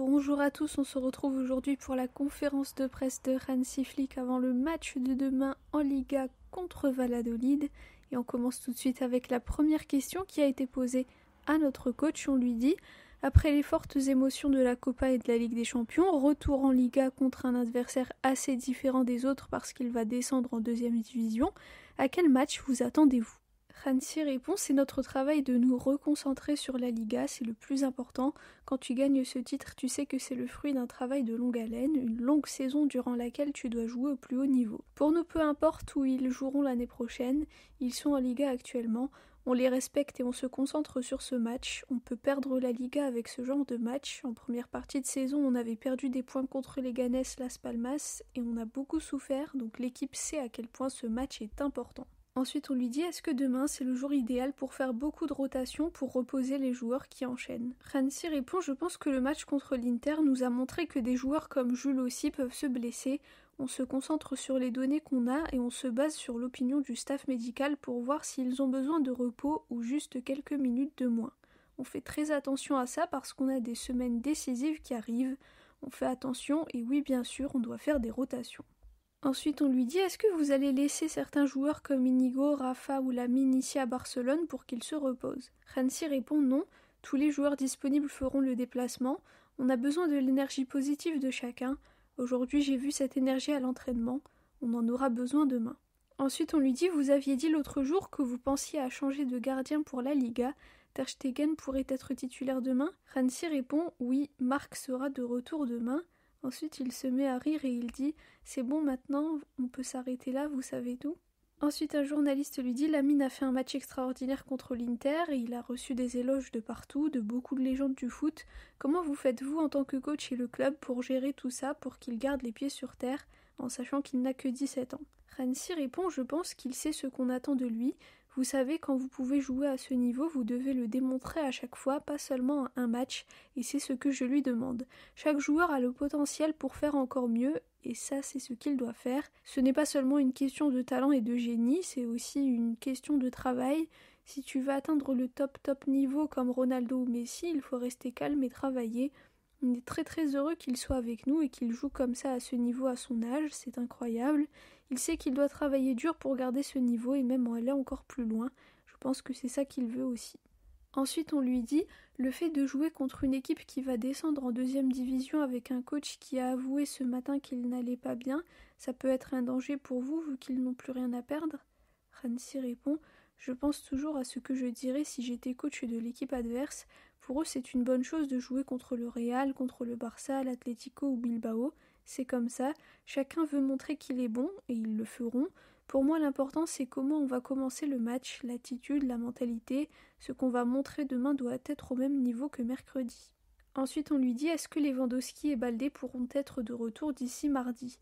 Bonjour à tous, on se retrouve aujourd'hui pour la conférence de presse de Hansi Flick avant le match de demain en Liga contre Valladolid. Et on commence tout de suite avec la première question qui a été posée à notre coach. On lui dit, après les fortes émotions de la Copa et de la Ligue des Champions, retour en Liga contre un adversaire assez différent des autres parce qu'il va descendre en deuxième division, à quel match vous attendez-vous ? Hansi répond, c'est notre travail de nous reconcentrer sur la Liga, c'est le plus important. Quand tu gagnes ce titre, tu sais que c'est le fruit d'un travail de longue haleine, une longue saison durant laquelle tu dois jouer au plus haut niveau. Pour nous, peu importe où ils joueront l'année prochaine, ils sont en Liga actuellement, on les respecte et on se concentre sur ce match. On peut perdre la Liga avec ce genre de match. En première partie de saison, on avait perdu des points contre les Ganes Las Palmas et on a beaucoup souffert, donc l'équipe sait à quel point ce match est important. Ensuite, on lui dit, est-ce que demain, c'est le jour idéal pour faire beaucoup de rotations pour reposer les joueurs qui enchaînent ? Hansi répond, je pense que le match contre l'Inter nous a montré que des joueurs comme Jules aussi peuvent se blesser. On se concentre sur les données qu'on a et on se base sur l'opinion du staff médical pour voir s'ils ont besoin de repos ou juste quelques minutes de moins. On fait très attention à ça parce qu'on a des semaines décisives qui arrivent. On fait attention et oui, bien sûr, on doit faire des rotations. Ensuite, on lui dit, est-ce que vous allez laisser certains joueurs comme Inigo, Rafa ou Lamine ici à Barcelone pour qu'ils se reposent ? Hansi répond non, tous les joueurs disponibles feront le déplacement, on a besoin de l'énergie positive de chacun, aujourd'hui j'ai vu cette énergie à l'entraînement, on en aura besoin demain. Ensuite, on lui dit, vous aviez dit l'autre jour que vous pensiez à changer de gardien pour la Liga, Ter Stegen pourrait être titulaire demain ? Hansi répond, oui, Marc sera de retour demain. Ensuite, il se met à rire et il dit « C'est bon maintenant, on peut s'arrêter là, vous savez tout ?» Ensuite, un journaliste lui dit « Lamine a fait un match extraordinaire contre l'Inter et il a reçu des éloges de partout, de beaucoup de légendes du foot. Comment vous faites-vous en tant que coach et le club pour gérer tout ça, pour qu'il garde les pieds sur terre, en sachant qu'il n'a que 17 ans ?» Hansi répond « Je pense qu'il sait ce qu'on attend de lui. Vous savez, quand vous pouvez jouer à ce niveau, vous devez le démontrer à chaque fois, pas seulement à un match, et c'est ce que je lui demande. Chaque joueur a le potentiel pour faire encore mieux, et ça c'est ce qu'il doit faire. Ce n'est pas seulement une question de talent et de génie, c'est aussi une question de travail. Si tu veux atteindre le top niveau comme Ronaldo ou Messi, il faut rester calme et travailler. On est très très heureux qu'il soit avec nous et qu'il joue comme ça à ce niveau à son âge, c'est incroyable. Il sait qu'il doit travailler dur pour garder ce niveau et même aller encore plus loin. Je pense que c'est ça qu'il veut aussi. Ensuite, on lui dit, le fait de jouer contre une équipe qui va descendre en deuxième division avec un coach qui a avoué ce matin qu'il n'allait pas bien, ça peut être un danger pour vous vu qu'ils n'ont plus rien à perdre ? Hansi répond, je pense toujours à ce que je dirais si j'étais coach de l'équipe adverse. Pour eux, c'est une bonne chose de jouer contre le Real, contre le Barça, l'Atlético ou Bilbao. C'est comme ça, chacun veut montrer qu'il est bon, et ils le feront. Pour moi, l'important, c'est comment on va commencer le match, l'attitude, la mentalité. Ce qu'on va montrer demain doit être au même niveau que mercredi. Ensuite, on lui dit, est-ce que Lewandowski et Baldé pourront être de retour d'ici mardi ?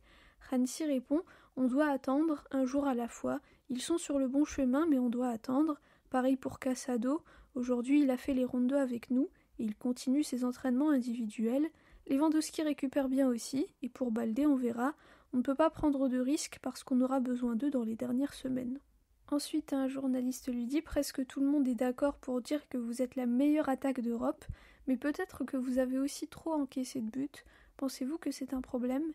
Hansi répond, on doit attendre, un jour à la fois. Ils sont sur le bon chemin, mais on doit attendre. Pareil pour Casado. Aujourd'hui, il a fait les rondes avec nous, et il continue ses entraînements individuels. Lewandowski récupère bien aussi, et pour Baldé, on verra. On ne peut pas prendre de risques parce qu'on aura besoin d'eux dans les dernières semaines. Ensuite, un journaliste lui dit « Presque tout le monde est d'accord pour dire que vous êtes la meilleure attaque d'Europe, mais peut-être que vous avez aussi trop encaissé de buts. Pensez-vous que c'est un problème ?»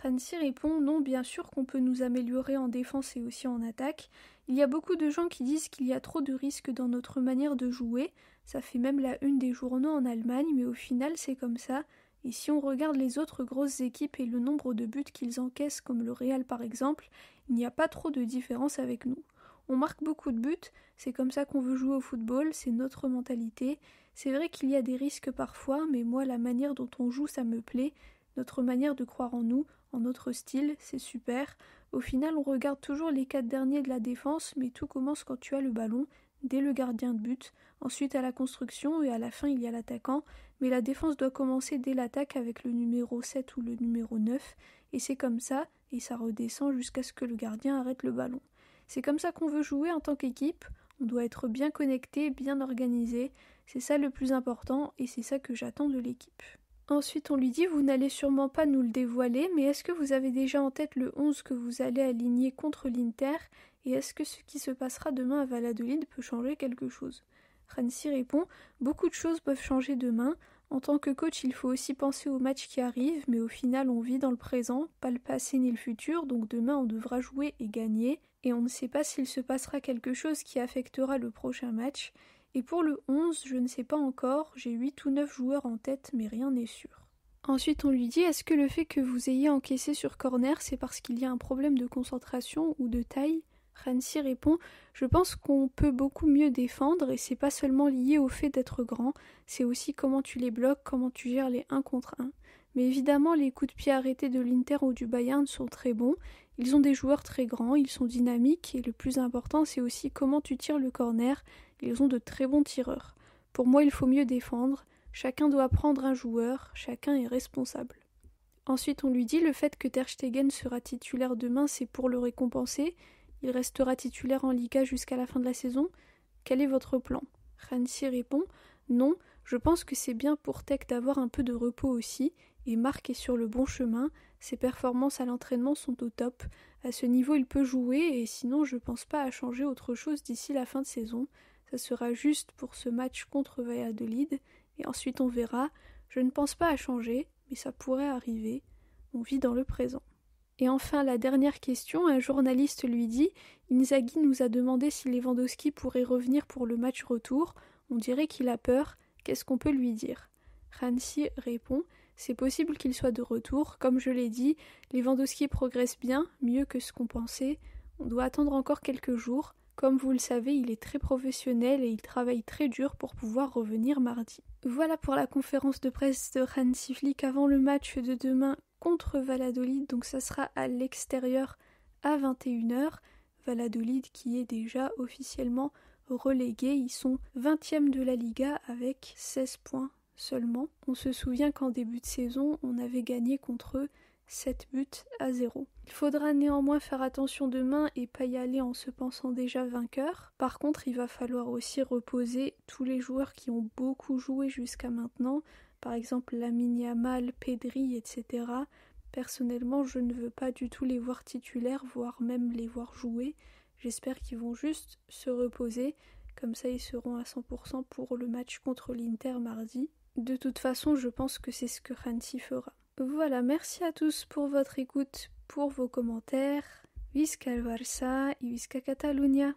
Hansi répond « Non, bien sûr qu'on peut nous améliorer en défense et aussi en attaque. Il y a beaucoup de gens qui disent qu'il y a trop de risques dans notre manière de jouer. Ça fait même la une des journaux en Allemagne, mais au final, c'est comme ça. Et si on regarde les autres grosses équipes et le nombre de buts qu'ils encaissent, comme le Real par exemple, il n'y a pas trop de différence avec nous. On marque beaucoup de buts, c'est comme ça qu'on veut jouer au football, c'est notre mentalité. C'est vrai qu'il y a des risques parfois, mais moi la manière dont on joue ça me plaît. Notre manière de croire en nous, en notre style, c'est super. Au final, on regarde toujours les 4 derniers de la défense, mais tout commence quand tu as le ballon, dès le gardien de but. Ensuite à la construction et à la fin il y a l'attaquant, mais la défense doit commencer dès l'attaque avec le numéro 7 ou le numéro 9, et c'est comme ça, et ça redescend jusqu'à ce que le gardien arrête le ballon. C'est comme ça qu'on veut jouer en tant qu'équipe, on doit être bien connecté, bien organisé, c'est ça le plus important, et c'est ça que j'attends de l'équipe. Ensuite on lui dit « Vous n'allez sûrement pas nous le dévoiler, mais est-ce que vous avez déjà en tête le 11 que vous allez aligner contre l'Inter, et est-ce que ce qui se passera demain à Valladolid peut changer quelque chose ?» Hansi répond « Beaucoup de choses peuvent changer demain. En tant que coach, il faut aussi penser aux matchs qui arrivent, mais au final, on vit dans le présent, pas le passé ni le futur, donc demain, on devra jouer et gagner, et on ne sait pas s'il se passera quelque chose qui affectera le prochain match. Et pour le 11, je ne sais pas encore, j'ai 8 ou 9 joueurs en tête, mais rien n'est sûr. Ensuite, on lui dit, est-ce que le fait que vous ayez encaissé sur corner, c'est parce qu'il y a un problème de concentration ou de taille ? Rancy répond, je pense qu'on peut beaucoup mieux défendre et c'est pas seulement lié au fait d'être grand, c'est aussi comment tu les bloques, comment tu gères les 1 contre 1. Mais évidemment, les coups de pied arrêtés de l'Inter ou du Bayern sont très bons, ils ont des joueurs très grands, ils sont dynamiques et le plus important, c'est aussi comment tu tires le corner, ils ont de très bons tireurs. Pour moi, il faut mieux défendre, chacun doit prendre un joueur, chacun est responsable. Ensuite, on lui dit, le fait que Ter Stegen sera titulaire demain, c'est pour le récompenser. Il restera titulaire en Liga jusqu'à la fin de la saison. Quel est votre plan ? Rancy répond, non, je pense que c'est bien pour Tech d'avoir un peu de repos aussi, et Marc est sur le bon chemin, ses performances à l'entraînement sont au top. À ce niveau, il peut jouer, et sinon je pense pas à changer autre chose d'ici la fin de saison. Ça sera juste pour ce match contre Valladolid, et ensuite on verra. Je ne pense pas à changer, mais ça pourrait arriver. On vit dans le présent. Et enfin, la dernière question, un journaliste lui dit « Inzaghi nous a demandé si Lewandowski pourrait revenir pour le match retour. On dirait qu'il a peur. Qu'est-ce qu'on peut lui dire ?» Rancy répond « C'est possible qu'il soit de retour. Comme je l'ai dit, Lewandowski progresse bien, mieux que ce qu'on pensait. On doit attendre encore quelques jours. Comme vous le savez, il est très professionnel et il travaille très dur pour pouvoir revenir mardi. » Voilà pour la conférence de presse de Hansi Flick avant le match de demain contre Valladolid, donc ça sera à l'extérieur à 21h. Valladolid qui est déjà officiellement relégué, ils sont 20e de la Liga avec 16 points seulement. On se souvient qu'en début de saison, on avait gagné contre eux 7-0. Il faudra néanmoins faire attention demain et pas y aller en se pensant déjà vainqueur. Par contre, il va falloir aussi reposer tous les joueurs qui ont beaucoup joué jusqu'à maintenant. Par exemple, Lamine Yamal, Pedri, etc. Personnellement, je ne veux pas du tout les voir titulaires, voire même les voir jouer. J'espère qu'ils vont juste se reposer. Comme ça, ils seront à 100% pour le match contre l'Inter mardi. De toute façon, je pense que c'est ce que Hansi fera. Voilà, merci à tous pour votre écoute, pour vos commentaires. Visca el Barça et Visca Catalunya.